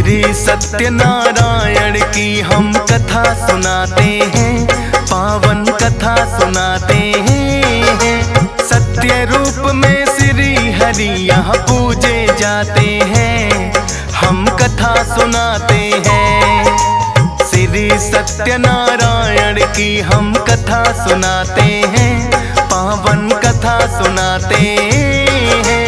श्री सत्यनारायण की हम कथा सुनाते हैं, पावन कथा सुनाते हैं। सत्य रूप में श्री हरि यहाँ पूजे जाते हैं, हम कथा सुनाते हैं। श्री सत्यनारायण की हम कथा सुनाते हैं, पावन कथा सुनाते हैं।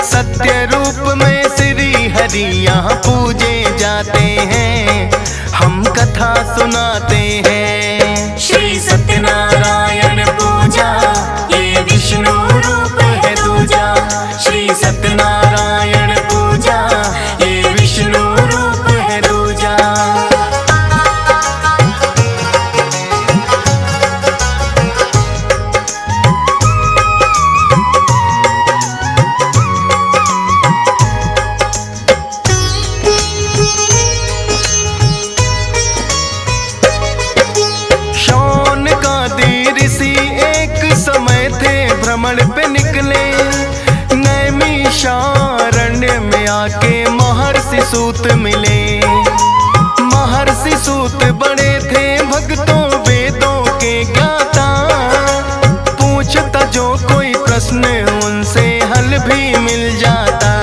सत्य रूप में श्री हरि यहाँ पूजे जाते हैं, हम कथा सुनाते हैं। श्री सत्यनारायण पूजा ये विष्णु रूप है दूजा। श्री सत्यनारायण पूजा ये विष्णु रूप है दूजा। भ्रमण पे निकले, नैमिषारण्य में आके महर्षि सूत मिले। महर्षि सूत बड़े थे भक्तों वेदों के ज्ञाता, पूछता जो कोई प्रश्न उनसे हल भी मिल जाता।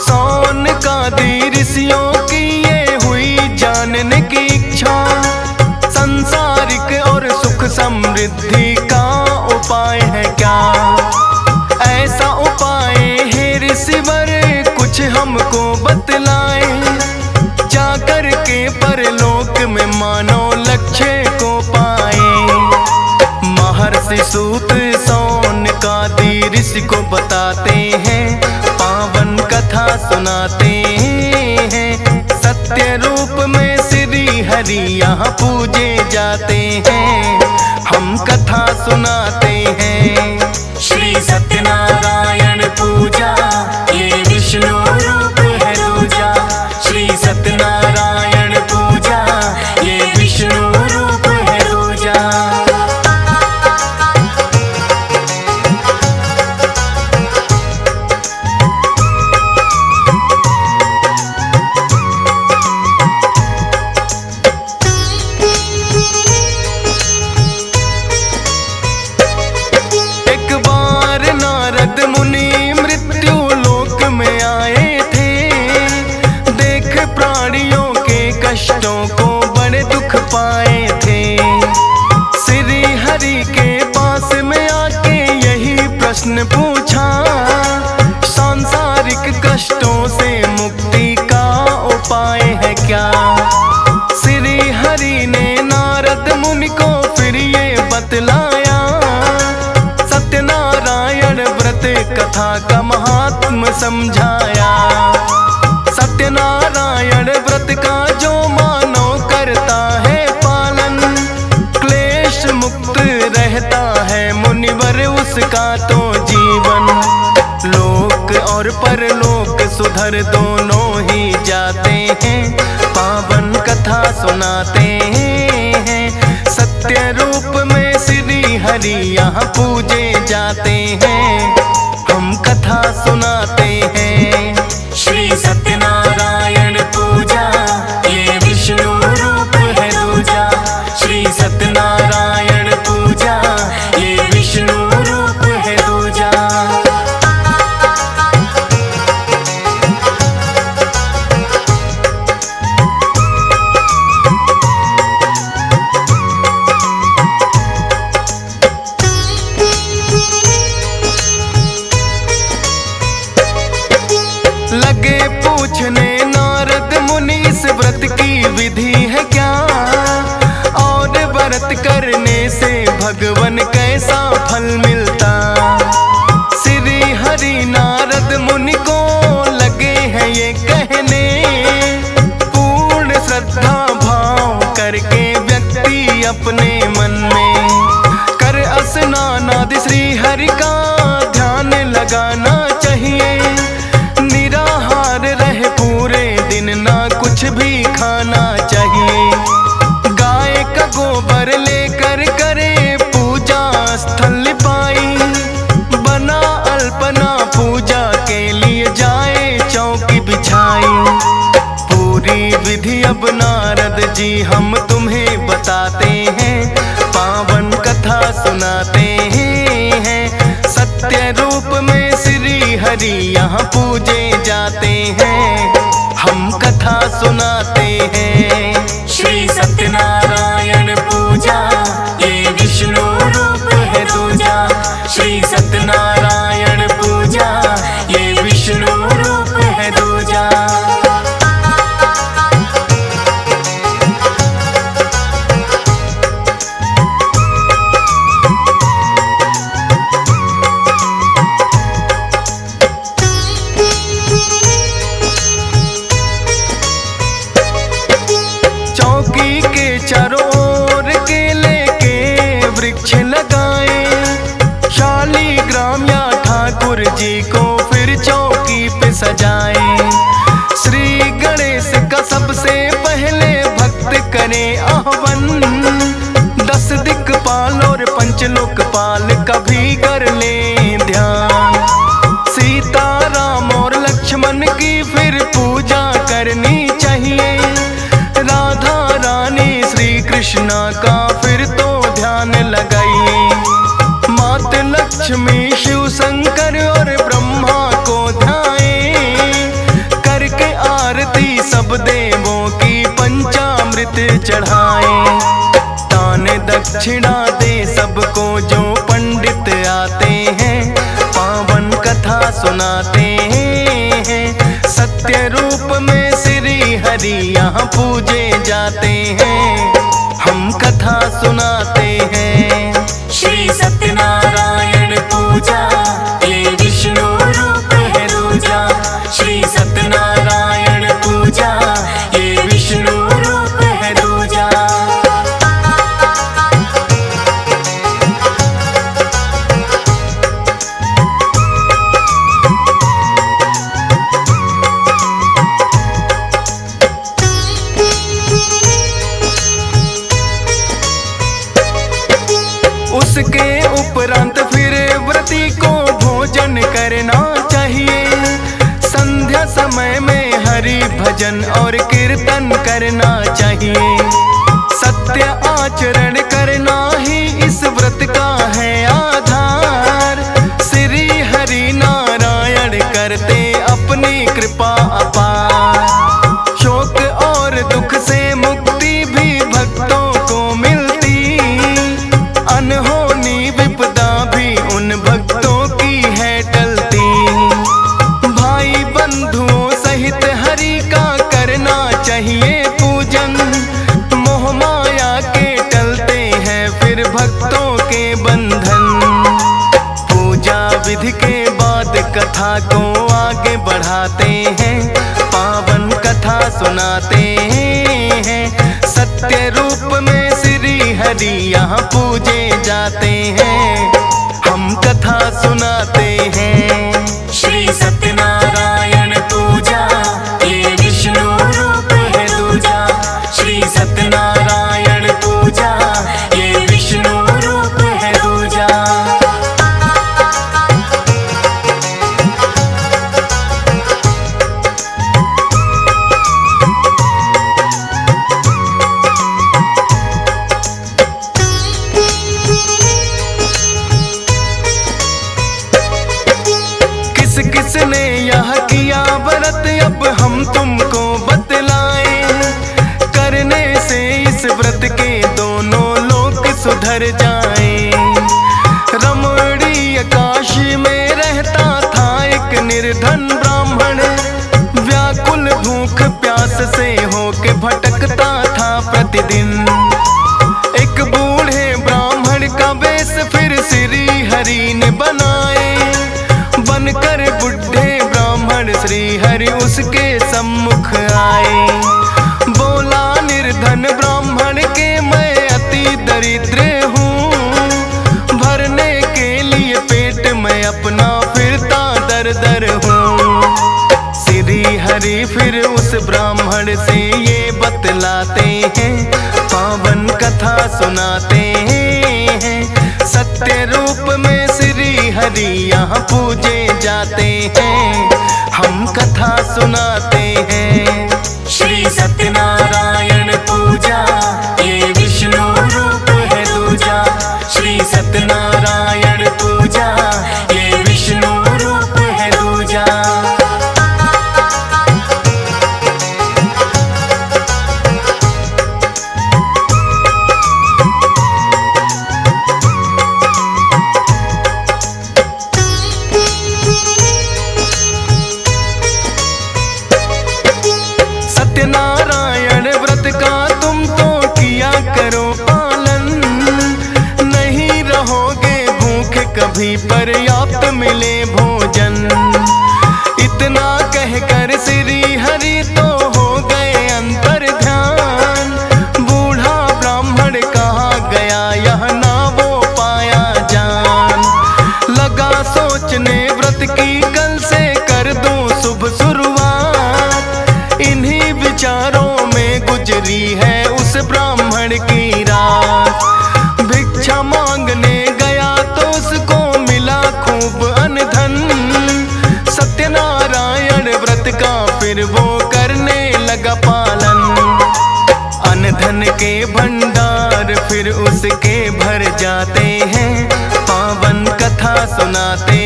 सौनकादि ऋषियों की ये हुई जानने की इच्छा, संसारिक और सुख समृद्धि का उपाय है क्या। ऐसा उपाय है ऋषिवर कुछ हमको बतलाए, जाकर के परलोक में मानो लक्ष्य को पाए। महर्षि सूत सौनकादि ऋषि को बताते हैं, पावन कथा सुनाते हैं। सत्य रूप में श्री हरि यहाँ पूजे जाते हैं, हम कथा सुनाते हैं। श्री सत्यनारायण पूजा ये विष्णु रूप है दूजा। श्री सत्यनारायण पूजा ये विष्णु रूप है दूजा। कष्टों को बड़े दुख पाए थे। श्री हरि के पास में आके यही प्रश्न पूछा, सांसारिक कष्टों से मुक्ति का उपाय है क्या। श्री हरि ने नारद मुनि को फिर ये बतलाया, सत्यनारायण व्रत कथा का महात्म समझाया। सत्यनारायण व्रत का जो मानो करता है पालन, क्लेश मुक्त रहता है मुनिवर उसका तो जीवन। लोक और परलोक सुधर दोनों ही जाते हैं, पावन कथा सुनाते हैं। सत्य रूप में श्री हरि यहाँ पूजे जाते हैं, हम कथा सुनाते हैं। श्री सत्यनारायण पूजा ये विष्णु रूप है दूजा। श्री सत्यनारायण पूजा ये विष्णु रूप है दूजा। लगे पूछने नारद मुनि इस व्रत की विधि है क्या, और व्रत करने से भगवन कैसा फल मिलता। श्री हरि नारद मुनि को लगे हैं ये कहने, पूर्ण श्रद्धा भाव करके व्यक्ति अपने मन में कर स्नान आदि श्री हरि का ध्यान लगाना चाहिए। निराहार रहे पूरे दिन, ना कुछ भी खाना चाहिए। गाय का गोबर लेकर करे पूजा स्थल पाई, बना अल्पना पूजा के लिए जाए चौकी बिछाई। विधि अब नारद जी हम तुम्हें बताते हैं, पावन कथा सुनाते हैं। सत्य रूप में श्री हरि यहाँ पूजे जाते हैं, हम कथा सुनाते हैं। श्री सत्यनारायण पूजा ये विष्णु रूप है दूजा। श्री सत्यनारायण पूजा ये विष्णु रूप है दूजा। चौकी के चारों ओर केले के वृक्ष लगाए, शालीग्राम या ठाकुर जी को फिर चौकी पे सजाए। श्री गणेश का सबसे पहले भक्त करे आह्वान, 10 दिक्पाल और पंचलोकपाल का भी कर ले ध्यान। सीता राम और लक्ष्मण की फिर पूजा करनी चाहिए, राधा रानी श्री कृष्णा का फिर तो ध्यान लगाइए। मात लक्ष्मी शिव शंकर और ब्रह्मा को ध्याए, करके आरती सब देवों की पंचामृत चढ़ाए। दान दक्षिणा दे सबको जो पंडित आते हैं, पावन कथा सुनाते हैं। सत्य रूप में श्री हरि यहाँ पूजे जाते हैं, हम कथा सुनाते हैं। श्री सत्यनारायण पूजा ये विष्णु रूप है दूजा। श्री सत्यनारायण पूजा ये विष्णु रूप है दूजा। उसके उपरांत फिर व्रती को भोजन करना चाहिए। संध्या समय में हरि भजन और कीर्तन करना चाहिए। सत्य आचरण करना ही इस व्रत का है आधार। श्री हरि नारायण करते अपनी कृपा अपार। शोक और दुख से मुक्ति भी भक्तों को मिलती, अनहोनी विपदा भी उन भक्तों की है टलती। भाई बंधुओं सहित हरि का करना चाहिए पूजन, मोह माया के टलते हैं फिर भक्तों के बंधन। पूजा विधि के बाद कथा को आगे बढ़ाते हैं, पावन कथा सुनाते हैं। सत्य रूप में श्री हरि यहाँ पूजे जाते हैं, हम कथा सुनाते हैं। श्री सत्यनारायण पूजा ये विष्णु रूप है दूजा। श्री सत्यनारायण पूजा ये विष्णु रूप है दूजा। किस किसने यह किया व्रत अब हम तुमको बतलाएं, करने से इस व्रत के दोनों लोक सुधर जाएं। रमणीय काशी में रहता था एक निर्धन ब्राह्मण, व्याकुल भूख प्यास से होके भटकता था प्रतिदिन। एक बूढ़े ब्राह्मण का वेश फिर श्री हरि ने बनाए, बनकर बुढ़े ब्राह्मण श्री हरि उसके सम्मुख आए। बोला निर्धन ब्राह्मण के मैं अति दरिद्र हूँ, भरने के लिए पेट में अपना फिरता दर दर हूँ। श्री हरि फिर उस ब्राह्मण से ये बतलाते हैं, पावन कथा सुनाते हैं। सत्य रूप में श्री हरि यहाँ पूजे जाते हैं, हम कथा सुनाते हैं। श्री सत्य सत्यनारायण व्रत का तुम तो किया करो पालन, नहीं रहोगे भूखे कभी पर्याप्त मिले भोजन। इतना कहकर श्री हरि तो हो गए अंतर ध्यान, बूढ़ा ब्राह्मण कहा गया यह ना वो पाया जान। लगा सोचने व्रत की कल से कर दूं शुभ शुरुआत, इन्हीं विचारों में गुजरी है उस ब्राह्मण की रात। भिक्षा मांगने गया तो उसको मिला खूब अनधन, सत्यनारायण व्रत का फिर वो करने लगा पालन। अनधन के भंडार फिर उसके भर जाते हैं, पावन कथा सुनाते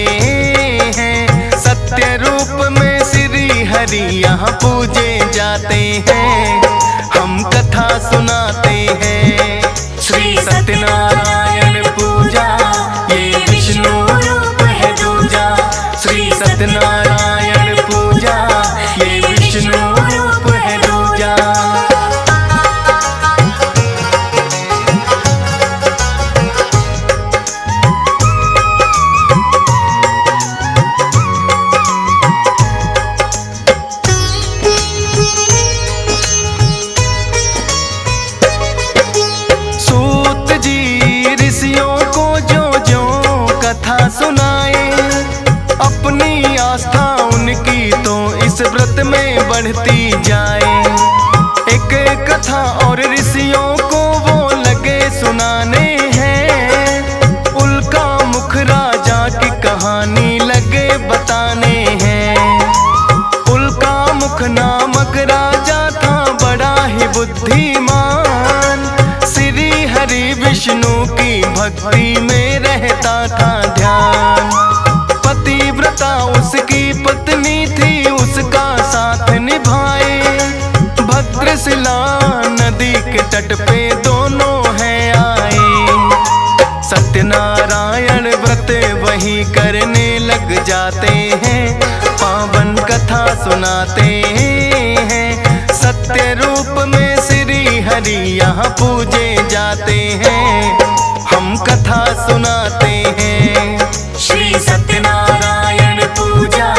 हैं। सत्य रूप में श्री हरि यहाँ पूजे जाते हैं, हम कथा सुनाते हैं। श्री सत्यनारायण पूजा ये विष्णु रूप है दूजा, श्री सत्यनारायण पूजा ये विष्णु रूप है दूजा। सूत जी ऋषियों को जो जो कथा सुनाए, अपनी आस्था उनकी तो इस व्रत में बढ़ती जाए। एक कथा और ऋषियों को वो लगे सुनाने हैं, उल्का मुख राजा की कहानी लगे बताने हैं। उल्का मुख नामक राजा था बड़ा ही बुद्धिमान, श्री हरि विष्णु की भक्ति में रहता था ध्यान। पतिव्रता उसकी पत्नी थी, उसका साथ निभाए। भद्रशिला नदी के तट पे दोनों हैं आए। सत्यनारायण व्रत वही करने लग जाते हैं, पावन कथा सुनाते हैं। सत्य रूप में श्री हरि यहाँ पूजे जाते हैं, हम कथा सुनाते हैं। श्री सत्यनारायण पूजा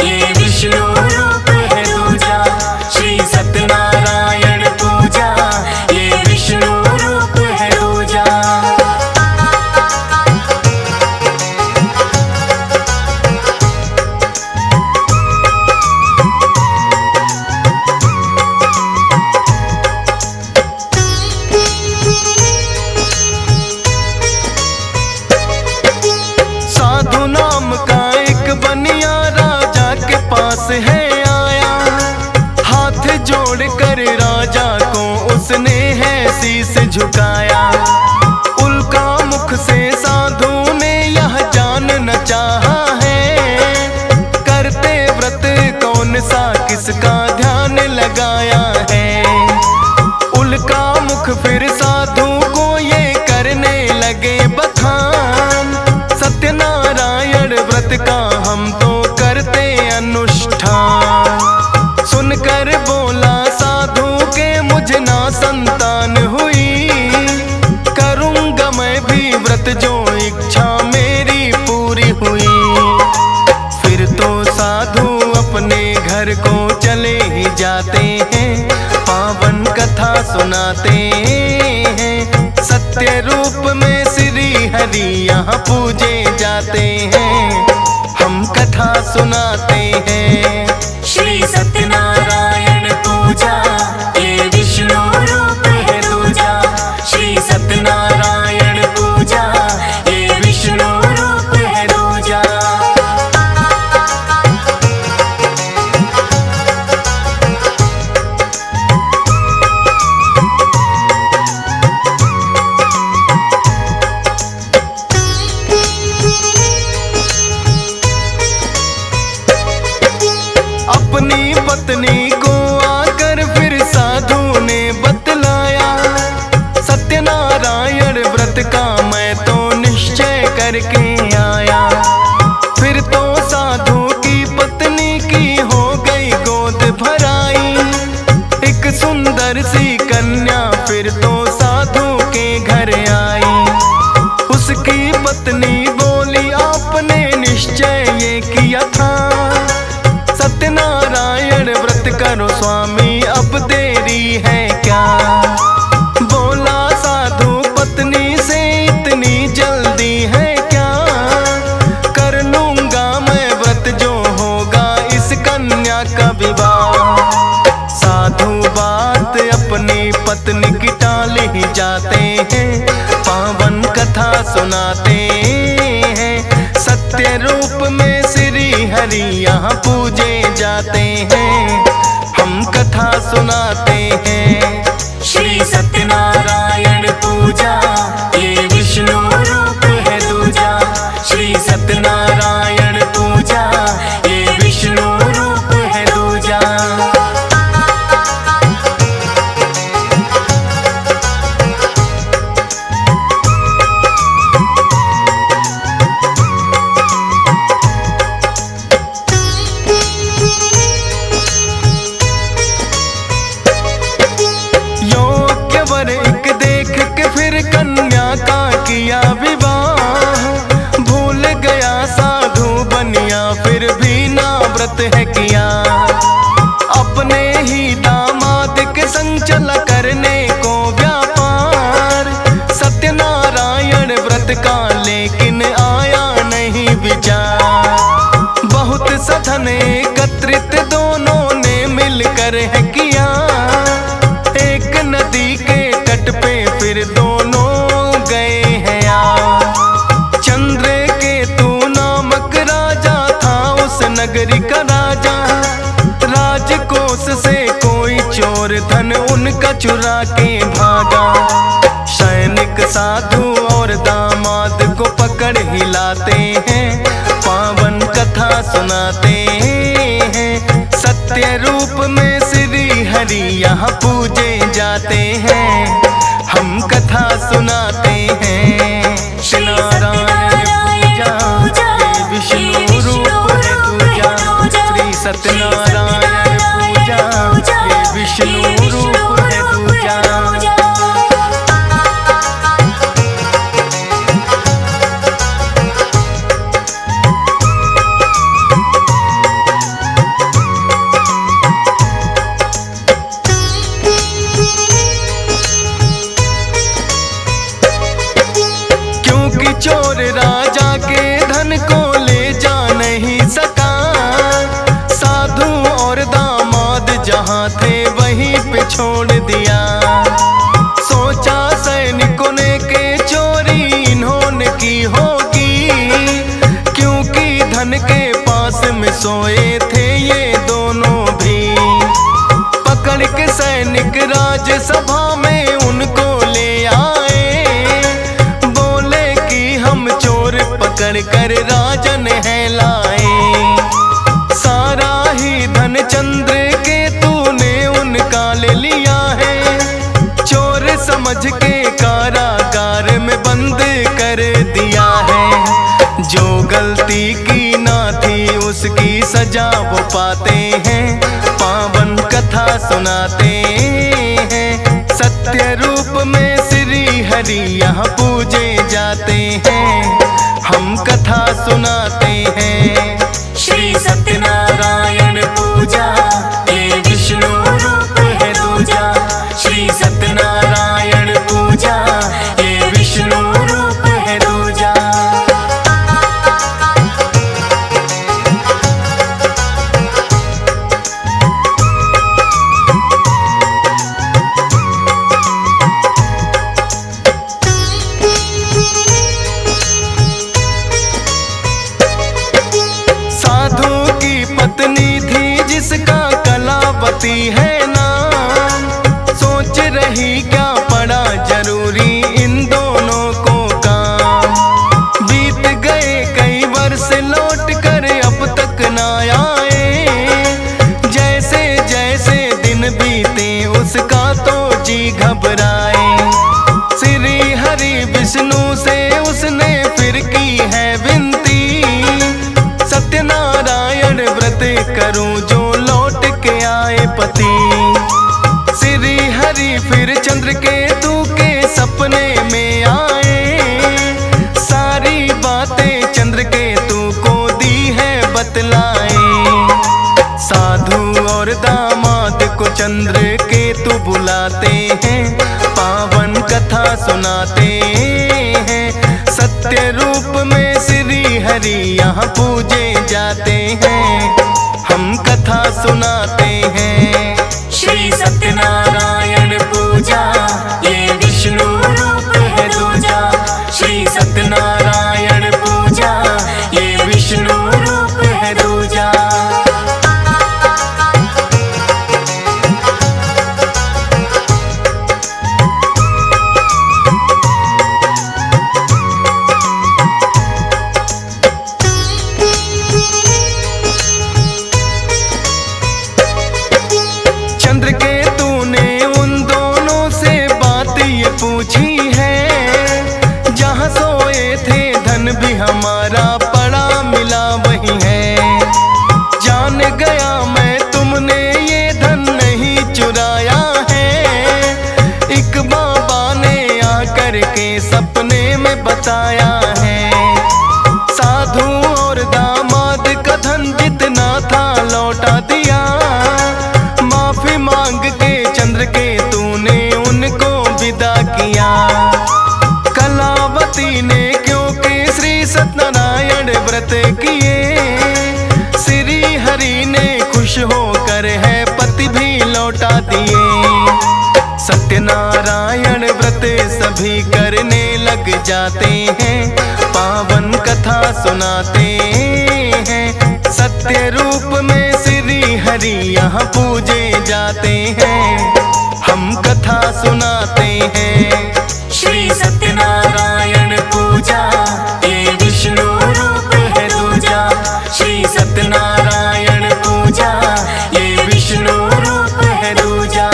ये विष्णु रूप है दूजा, श्री सत्यनारायण पूजा ये विष्णु रूप है दूजा। साधु नाम का एक बनिया राजा के पास है आया, हाथ जोड़ कर राजा को उसने है शीस झुकाया। उल्का मुख से साधु ने यह जानना चाहा है, करते व्रत कौन सा किसका ध्यान लगाया है। उल्का मुख फिर साधु को ये करने लगे बखान, सत्यनारायण व्रत का हम तो करते अनुष्ठान। सुनकर बोला साधु के मुझे ना संतान हुई, करूँगा मैं भी व्रत जो इच्छा मेरी पूरी हुई। फिर तो साधु अपने घर को चले ही जाते हैं, पावन कथा सुनाते हैं। सत्य रूप में श्री हरि यहाँ पूजे जाते हैं, हम कथा सुनाते हैं। श्री सत्यनारायण पूजा ये विष्णु रूप है दूजा, श्री सत्यनारायण पूजा ये विष्णु रूप है दूजा। सुंदर सी कन्या फिर तो साधु के घर आई। उसकी पत्नी बोली आपने निश्चय ये किया था, सत्यनारायण व्रत करो स्वामी अब देरी है क्या। बोला साधु पत्नी से इतनी जल्दी है क्या, कर लूंगा मैं व्रत जो होगा इस कन्या का विवाह। साधु बात अपनी पत्नी की टाल ही जाते हैं, पावन कथा सुनाते हैं। सत्य रूप में श्री हरि यहाँ पूजे जाते हैं, हम कथा सुनाते हैं। श्री सत्यनारायण पूजा ये विष्णु रूप है दूजा। श्री सत्यनारायण पूजा ये विष्णु रूप है दूजा। योग्य वर एक देख के फिर कन्या का किया विवाह। भूल गया साधु बनिया फिर भी ना व्रत है किया। अपने ही दामाद के संग चला करने को व्यापार। सत्यनारायण व्रत का लेकिन आया नहीं विचार। बहुत सधन एकत्रित दोनों ने मिलकर है किया। एक नदी के तट पे फिर दोनों गए हैं आ। चंद्रकेतु नामक राजा था उस नगरी का राजा। राजकोष से कोई चोर धन उनका चुरा के भागा। सैनिक साधु और दामाद को पकड़ हिलाते हैं, पावन कथा सुनाते हैं। सत्य रूप में श्री हरि यहाँ पूजे जाते हैं, हम कथा सुनाते हैं। श्री नारायण पूजा ये विष्णु रूप है दूजा। श्री सत्यनारायण पूजा ये विष्णु रूप है दूजा। क्योंकि चोर राजा के धन को ले जा नहीं सका। साधु और दामाद जहाँ थे वहीं पे छोड़ दिया। सोचा सैनिकों ने के चोरी इन्होंने की होगी, क्योंकि धन के पास में सोए थे ये दोनों भी। पकड़ के सैनिक राजसभा में उनको ले आए। बोले कि हम चोर पकड़ कर राजन है लाए। सारा ही धन चंद्रकेतु ने उनका ले लिया है। चोर समझ के कारागार में बंद कर दिया है। जो गलती की ना थी उसकी सजा वो पाते हैं, पावन कथा सुनाते हैं। सत्य रूप में श्री हरि यहाँ पूजे जाते हैं, हम कथा सुनाते हैं। श्री सत्यनारायण पूजा ये विष्णु रूप है दूजा। श्री सत्यनारायण पूजा ये विष्णु रूप है दूजा। साधु की पत्नी थी जिसका कलावती है नाम। सोच रही क्या पड़ा जरूरी इन दोनों को काम। बीत गए कई वर्ष लौट कर अब तक ना आए। जैसे जैसे दिन बीते उसका तो जी घबराए। श्री हरि विष्णु से उसने फिर की है विनती। सत्यनारायण व्रत करूं जो लौट के आए पति। श्री हरि चंद्र केतु बुलाते हैं, पावन कथा सुनाते हैं। सत्य रूप में श्री हरि यहाँ पूजे जाते हैं, हम कथा सुनाते हैं। श्री सत्यनारायण पूजा ये विष्णु रूप है दूजा। श्री सत्यनारायण पूजा ये विष्णु रूप है दूजा। चंद्र केतु ने उन दोनों से बात ये पूछी है, जहाँ सोए थे धन भी हमारा पड़ा मिला वही है। जान गया मैं तुमने ये धन नहीं चुराया है, एक बाबा ने आकर के सपने में बताया है। साधु और दामाद का धन जितना था लौटा दिया, माफी मांग के चंद्र केतु ने उनको विदा किया। कलावती ने क्योंकि श्री सत्यनारायण व्रत किए, श्री हरि ने खुश होकर है पति भी लौटा दिए। सत्यनारायण व्रत सभी करने लग जाते हैं, पावन कथा सुनाते हैं। सत्य रूप में श्री हरि यहाँ पूजे जाते हैं, हम कथा सुनाते हैं। श्री सत्यनारायण पूजा ये विष्णु रूप है दूजा। श्री सत्यनारायण पूजा ये विष्णु रूप है दूजा।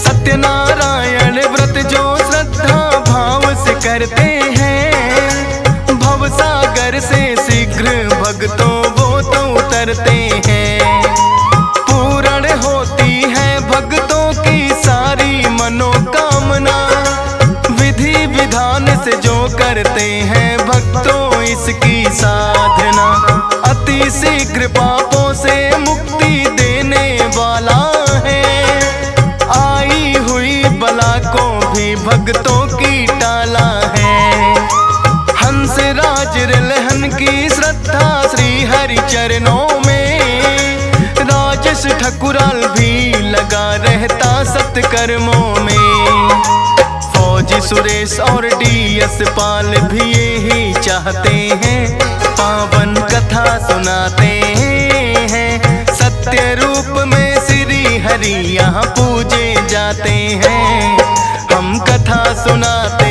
सत्यनारायण व्रत जो श्रद्धा भाव से करते हैं, भवसागर से शीघ्र भक्तों वो तो उतरते हैं। पूर्ण होती है भक्तों की सारी मनोकामना, विधि विधान से जो करते हैं भक्तों इसकी साधना। अति शीघ्र पापों से मुक्ति देने वाला है, आई हुई बला को भी भक्तों की टाला है। हंस राज रिलहन की श्रद्धा श्री हरि चरणों में, राजेश ठकुराल भी लगा रहता सत्कर्मों में। फौजी सुरेश और DS पाल भी यही चाहते हैं, पावन कथा सुनाते हैं। सत्य रूप में श्री हरि यहाँ पूजे जाते हैं, हम कथा सुनाते